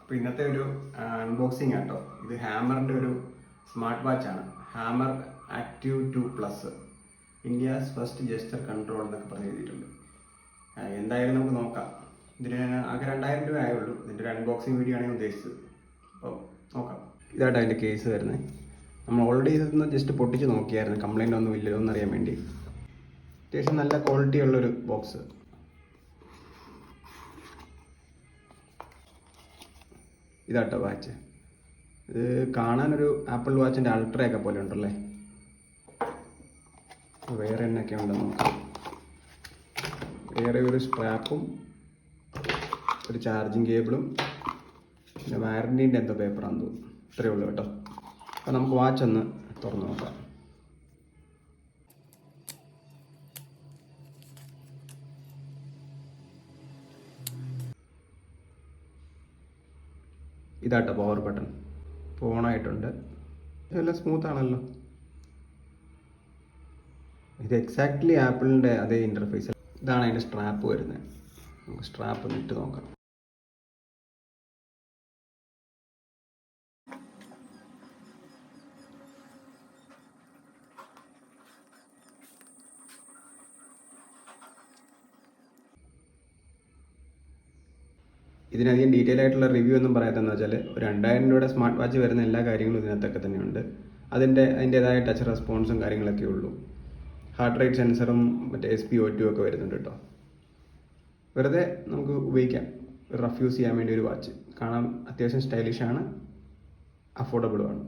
അപ്പോൾ ഇന്നത്തെ ഒരു അൺബോക്സിങ് ആട്ടോ. ഇത് ഹാമറിൻ്റെ ഒരു സ്മാർട്ട് വാച്ചാണ്. Hammer active 2+, India's first gesture control എന്നൊക്കെ പറഞ്ഞ് എഴുതിയിട്ടുണ്ട്. എന്തായാലും നമുക്ക് നോക്കാം. ഇതിന് ആകെ 2000 രൂപ ആയുള്ളൂ. ഇതിൻ്റെ ഒരു അൺബോക്സിങ് വീഡിയോ ആണ് ഞാൻ ഉദ്ദേശിച്ചത്. അപ്പോൾ നോക്കാം. ഇതായിട്ട് അതിൻ്റെ കേസ് വരുന്നത്. നമ്മൾ ഓൾറെഡി ഇതൊന്ന് ജസ്റ്റ് പൊട്ടിച്ച് നോക്കിയായിരുന്നു, കംപ്ലൈൻ്റ് ഒന്നും ഇല്ലല്ലോ എന്നറിയാൻ വേണ്ടി. അത്യാവശ്യം നല്ല ക്വാളിറ്റി ഉള്ളൊരു ബോക്സ്. ഇതാട്ടോ വാച്ച്. ഇത് കാണാനൊരു ആപ്പിൾ വാച്ചിൻ്റെ അൾട്രയൊക്കെ പോലെ ഉണ്ടല്ലേ. വേറെ എന്നൊക്കെ ഉണ്ടെന്ന് നോക്കാം. വേറെ ഒരു സ്ട്രാപ്പും ഒരു ചാർജിങ് കേബിളും പിന്നെ വാറൻറ്റീൻ്റെ എന്തോ പേപ്പറാണെന്ന് തോന്നുന്നു. ഇത്രയേ ഉള്ളൂ കേട്ടോ. അപ്പോൾ നമുക്ക് വാച്ച് ഒന്ന് തുറന്ന് നോക്കാം. ഇതാട്ടോ പവർ ബട്ടൺ. ഇപ്പോൾ ഓണായിട്ടുണ്ട്. ഇതെല്ലാം സ്മൂത്ത് ആണല്ലോ. ഇത് എക്സാക്ട്ലി ആപ്പിളിൻ്റെ അതേ ഇൻ്റർഫേസ്. ഇതാണ് അതിൻ്റെ സ്ട്രാപ്പ് വരുന്നത്. നമുക്ക് സ്ട്രാപ്പ് ഒന്ന് ഇട്ട് നോക്കാം. ഇതിനധികം ഡീറ്റെയിൽ ആയിട്ടുള്ള റിവ്യൂ ഒന്നും പറയാത്തതെന്ന് വെച്ചാൽ, ഒരു 2000 രൂപയുടെ സ്മാർട്ട് വാച്ച് വരുന്ന എല്ലാ കാര്യങ്ങളും ഇതിനകത്തൊക്കെ തന്നെയുണ്ട്. അതിൻ്റേതായ ടച്ച് റെസ്പോൺസും കാര്യങ്ങളൊക്കെ ഉള്ളൂ. ഹാർട്ട് റേറ്റ് സെൻസറും മറ്റേ SpO2 ഒക്കെ വരുന്നുണ്ട് കേട്ടോ. വെറുതെ നമുക്ക് ഉപയോഗിക്കാം, റഫ് യൂസ് ചെയ്യാൻ വേണ്ടി ഒരു വാച്ച്. കാണാൻ അത്യാവശ്യം സ്റ്റൈലിഷാണ്, അഫോർഡബിളുമാണ്.